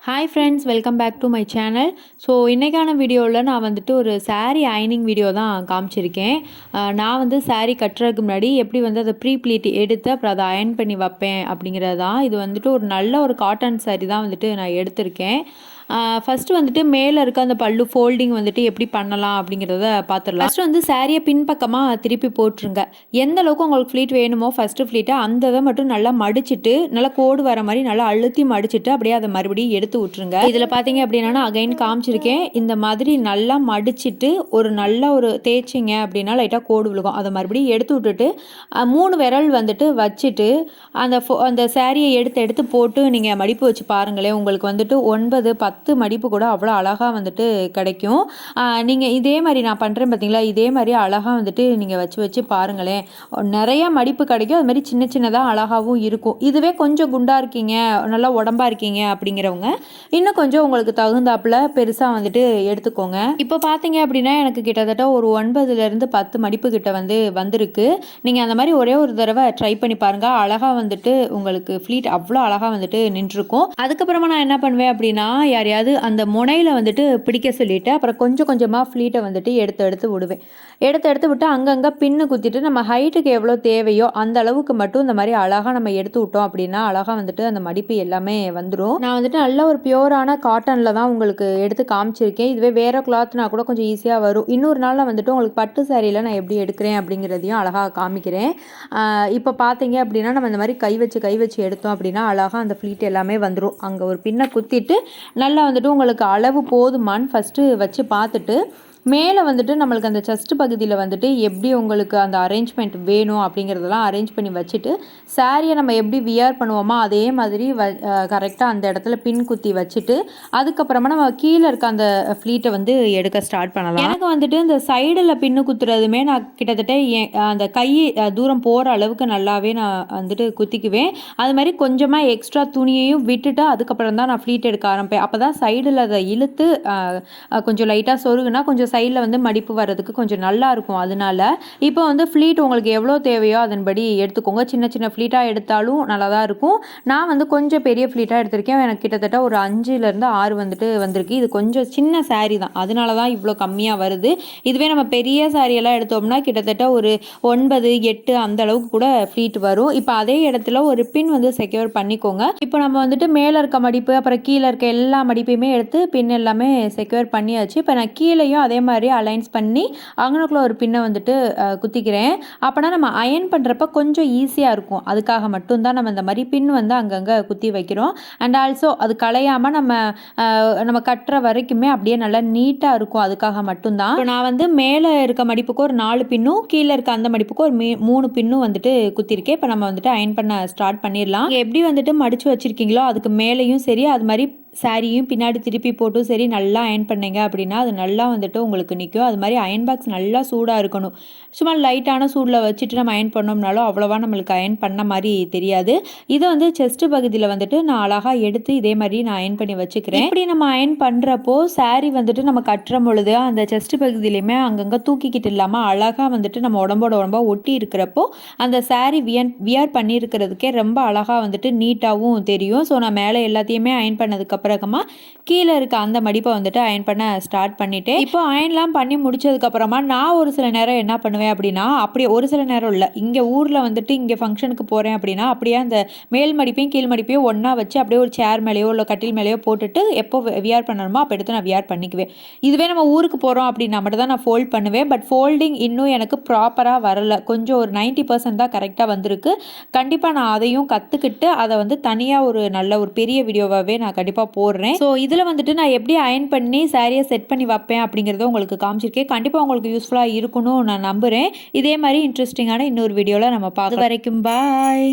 Hi friends, welcome back to my channel. So இன்றைக்கான வீடியோவில் நான் வந்துட்டு ஒரு saree அயனிங் வீடியோ தான் காமிச்சிருக்கேன். நான் வந்து saree கட்டுறதுக்கு முன்னாடி எப்படி வந்து அதை ப்ரீ ப்ளீட் எடுத்து அப்புறம் அதை அயன் பண்ணி வைப்பேன் அப்படிங்கிறது தான். இது வந்துட்டு ஒரு நல்ல ஒரு காட்டன் saree தான் வந்துட்டு நான் எடுத்திருக்கேன். ஃபஸ்ட்டு வந்துட்டு மேலே இருக்க அந்த பல்லு ஃபோல்டிங் வந்துட்டு எப்படி பண்ணலாம் அப்படிங்கிறத பார்த்துடலாம். ஃபஸ்ட்டு வந்து சாரியை பின்பக்கமாக திருப்பி போட்டுருங்க. எந்த அளவுக்கு உங்களுக்கு ஃப்ளீட் வேணுமோ ஃபஸ்ட்டு ஃப்ளீட்டை அந்த இதை மட்டும் நல்லா மடிச்சுட்டு நல்லா கோடு வர மாதிரி நல்லா அழுத்தி மடிச்சுட்டு அப்படியே அதை மறுபடியும் எடுத்து விட்ருங்க. இதில் பார்த்தீங்க அப்படின்னா நான் அகைன் காமிச்சிருக்கேன். இந்த மாதிரி நல்லா மடிச்சுட்டு ஒரு நல்ல ஒரு தேய்ச்சிங்க அப்படின்னா லைட்டாக கோடு விழுகும். அதை மறுபடியும் எடுத்து விட்டுட்டு 3 விரல் வந்துட்டு வச்சுட்டு அந்த சாரியை எடுத்து போட்டு நீங்கள் மடிப்பு வச்சு பாருங்களேன். உங்களுக்கு வந்துட்டு 9, 10 மடிப்பு கூட அவ்வளோ அழகாக வந்துட்டு கிடைக்கும். நீங்கள் இதே மாதிரி நான் பண்ணுறேன் பார்த்தீங்களா, இதே மாதிரி அழகாக வந்துட்டு நீங்கள் வச்சு பாருங்களேன். நிறையா மடிப்பு கிடைக்கும். அது மாதிரி சின்ன சின்னதாக அழகாகவும் இருக்கும். இதுவே கொஞ்சம் குண்டாக இருக்கீங்க, நல்லா உடம்பா இருக்கீங்க அப்படிங்கிறவங்க இன்னும் கொஞ்சம் உங்களுக்கு தகுந்தாப்புல பெருசாக வந்துட்டு எடுத்துக்கோங்க. இப்போ பார்த்தீங்க அப்படின்னா எனக்கு கிட்டத்தட்ட ஒரு 9லேருந்து 10 மடிப்பு கிட்ட வந்திருக்கு. நீங்கள் அந்த மாதிரி ஒரே ஒரு தடவை ட்ரை பண்ணி பாருங்கள். அழகாக வந்துட்டு உங்களுக்கு ஃப்ளீட் அவ்வளோ அழகாக வந்துட்டு நின்றுருக்கும். அதுக்கப்புறமா நான் என்ன பண்ணுவேன் அப்படின்னா யாரையாவது அந்த முனையில் வந்துட்டு பிடிக்க சொல்லிவிட்டு அப்புறம் கொஞ்சம் கொஞ்சமாக ஃப்ளீட்டை வந்துட்டு எடுத்து விடுவேன். எடுத்து விட்டு அங்கங்கே பின்னு குத்திட்டு நம்ம ஹைட்டுக்கு எவ்வளோ தேவையோ அந்த அளவுக்கு மட்டும் இந்த மாதிரி அழகாக நம்ம எடுத்து விட்டோம் அப்படின்னா அழகாக வந்துட்டு அந்த மடிப்பு எல்லாமே வந்துடும். நான் வந்துட்டு நல்ல ஒரு பியூரான காட்டனில் தான் உங்களுக்கு எடுத்து காமிச்சிருக்கேன். இதுவே வேறு கிளாத்னா கூட கொஞ்சம் ஈஸியாக வரும். இன்னொரு நாளில் வந்துட்டு உங்களுக்கு பட்டு சாரியில் நான் எப்படி எடுக்கிறேன் அப்படிங்கிறதையும் அழகாக காமிக்கிறேன். இப்போ பார்த்தீங்க அப்படின்னா நம்ம இந்த மாதிரி கை வச்சு எடுத்தோம் அப்படின்னா அழகாக அந்த ஃப்ளீட் எல்லாமே வந்துடும். அங்கே ஒரு பின்னை குத்திட்டு நல்லா வந்துட்டு உங்களுக்கு அளவு போதுமான்னு ஃபஸ்ட்டு வச்சு பார்த்துட்டு மேலே வந்துட்டு நம்மளுக்கு அந்த செஸ்ட் பகுதியில் வந்துட்டு எப்படி உங்களுக்கு அந்த அரேஞ்ச்மெண்ட் வேணும் அப்படிங்கிறதெல்லாம் அரேஞ்ச் பண்ணி வச்சுட்டு சாரியை நம்ம எப்படி வியர் பண்ணுவோமோ அதே மாதிரி கரெக்டாக அந்த இடத்துல பின் குத்தி வச்சுட்டு அதுக்கப்புறமா நம்ம கீழே இருக்க அந்த ஃப்ளீட்டை வந்து எடுக்க ஸ்டார்ட் பண்ணலாம். எனக்கு வந்துட்டு இந்த சைடில் பின்னு குத்துறதுமே நான் கிட்டத்தட்ட அந்த கை தூரம் போகிற அளவுக்கு நல்லாவே நான் வந்துட்டு குத்திக்குவேன். அது மாதிரி கொஞ்சமாக எக்ஸ்ட்ரா துணியையும் விட்டுட்டு அதுக்கப்புறம் தான் நான் ஃப்ளீட் எடுக்க ஆரம்பிப்பேன். அப்போ தான் சைடில் அதை இழுத்து கொஞ்சம் லைட்டாக சொருகுனா கொஞ்சம் சைடில் வந்து மடிப்பு வர்றதுக்கு கொஞ்சம் நல்லா இருக்கும். அதனால இப்போ வந்து ஃப்ளீட் உங்களுக்கு எவ்வளோ தேவையோ அதன்படி எடுத்துக்கோங்க. சின்ன ஃப்ளீட்டாக எடுத்தாலும் நல்லா தான் இருக்கும். நான் வந்து கொஞ்சம் பெரிய ஃப்ளீட்டாக எடுத்திருக்கேன். எனக்கு கிட்டத்தட்ட ஒரு 5லேருந்து 6 வந்துட்டு வந்திருக்கு. இது கொஞ்சம் சின்ன சாரீ தான், அதனால தான் இவ்வளோ கம்மியாக வருது. இதுவே நம்ம பெரிய சாரியெல்லாம் எடுத்தோம்னா கிட்டத்தட்ட ஒரு 9, 8 அந்த அளவுக்கு கூட ஃப்ளீட் வரும். இப்போ அதே இடத்துல ஒரு பின் வந்து செக்யூர் பண்ணிக்கோங்க. இப்போ நம்ம வந்துட்டு மேலே இருக்க மடிப்பு அப்புறம் கீழே இருக்க எல்லா மடிப்பையுமே எடுத்து பின் எல்லாமே செக்யூர் பண்ணியாச்சு. இப்போ நான் கீழேயும் அதே மாதிரி அலைன்ஸ் பண்ணி அங்கனக்குள்ள ஒரு பின்னை வந்துட்டு குத்திக்கிறேன். அப்போனா நம்ம அயன் பண்ணுறப்ப கொஞ்சம் ஈஸியாக இருக்கும். அதுக்காக மட்டும்தான் நம்ம இந்த மாதிரி பின் வந்து அங்கங்கே குத்தி வைக்கிறோம். அண்ட் ஆல்சோ அது களையாமல் நம்ம கட்டுற வரைக்குமே அப்படியே நல்லா நீட்டாக இருக்கும். அதுக்காக மட்டும்தான். இப்போ நான் வந்து மேலே இருக்க மடிப்புக்கு ஒரு 4 பின்னும் கீழே இருக்க அந்த மடிப்புக்கு ஒரு 3 பின்னும் வந்துட்டு குத்திருக்கேன். இப்போ நம்ம வந்துட்டு அயன் பண்ண ஸ்டார்ட் பண்ணிடலாம். எப்படி வந்துட்டு மடித்து வச்சுருக்கீங்களோ அதுக்கு மேலேயும் சரி அது மாதிரி சாரியும் பின்னாடி திருப்பி போட்டும் சரி நல்லா அயன் பண்ணிங்க அப்படின்னா அது நல்லா வந்துட்டு உங்களுக்கு நிற்கும். அது மாதிரி அயன் பாக்ஸ் நல்லா சூடாக இருக்கணும். சும்மா லைட்டான சூடில் வச்சுட்டு நம்ம அயன் பண்ணோம்னாலும் அவ்வளோவா நம்மளுக்கு அயன் பண்ண மாதிரி தெரியாது. இதை வந்து செஸ்ட் பகுதியில் வந்துட்டு நான் அழகாக எடுத்து இதே மாதிரி நான் அயன் பண்ணி வச்சுக்கிறேன். இப்படி நம்ம அயன் பண்ணுறப்போ சாரி வந்துட்டு நம்ம கட்டுற பொழுது அந்த செஸ்ட் பகுதியிலையுமே அங்கங்கே தூக்கிக்கிட்டு இல்லாமல் அழகாக வந்துட்டு நம்ம உடம்பா ஒட்டி இருக்கிறப்போ அந்த சாரி வியர் பண்ணியிருக்கிறதுக்கே ரொம்ப அழகாக வந்துட்டு நீட்டாகவும் தெரியும். ஸோ நான் மேலே எல்லாத்தையுமே அயன் பண்ணதுக்கு அப்புறமா கீழே இருக்க அந்த மடிப்பை வந்துட்டு அயன் பண்ண ஸ்டார்ட் பண்ணிட்டேன். இப்போ அயன்லாம் பண்ணி முடிச்சதுக்கப்புறமா நான் ஒரு சில நேரம் என்ன பண்ணுவேன் அப்படின்னா, அப்படியே ஒரு சில நேரம் இல்லை, இங்கே ஊரில் வந்துட்டு இங்கே ஃபங்க்ஷனுக்கு போகிறேன் அப்படின்னா அப்படியே அந்த மேல் மடிப்பையும் கீழ் மடிப்பையும் ஒன்றா வச்சு அப்படியே ஒரு சேர் மேலேயோ இல்லை கட்டில் மேலேயோ போட்டுட்டு எப்போ வியர் பண்ணணுமோ அப்போ எடுத்து நான் வியர் பண்ணிக்குவேன். இதுவே நம்ம ஊருக்கு போகிறோம் அப்படின்னா மட்டும் தான் நான் ஃபோல்ட் பண்ணுவேன். பட் ஃபோல்டிங் இன்னும் எனக்கு ப்ராப்பராக வரலை. கொஞ்சம் ஒரு 90% தான் கரெக்டாக வந்திருக்கு. கண்டிப்பாக நான் அதையும் கற்றுக்கிட்டு அதை வந்து தனியாக ஒரு நல்ல ஒரு பெரிய வீடியோவாகவே நான் கண்டிப்பாக போடுறேன். ஸோ இதில் வந்துட்டு நான் எப்படி அயன் பண்ணி சாரியை செட் பண்ணி வைப்பேன் அப்படிங்கிறத உங்களுக்கு காமிச்சிருக்கேன். கண்டிப்பாக உங்களுக்கு யூஸ்ஃபுல்லாக இருக்குன்னு நான் நம்புகிறேன். இதே மாதிரி இன்ட்ரெஸ்டிங்கான இன்னொரு வீடியோவில் நம்ம பார்க்க வரைக்கும் பாய்.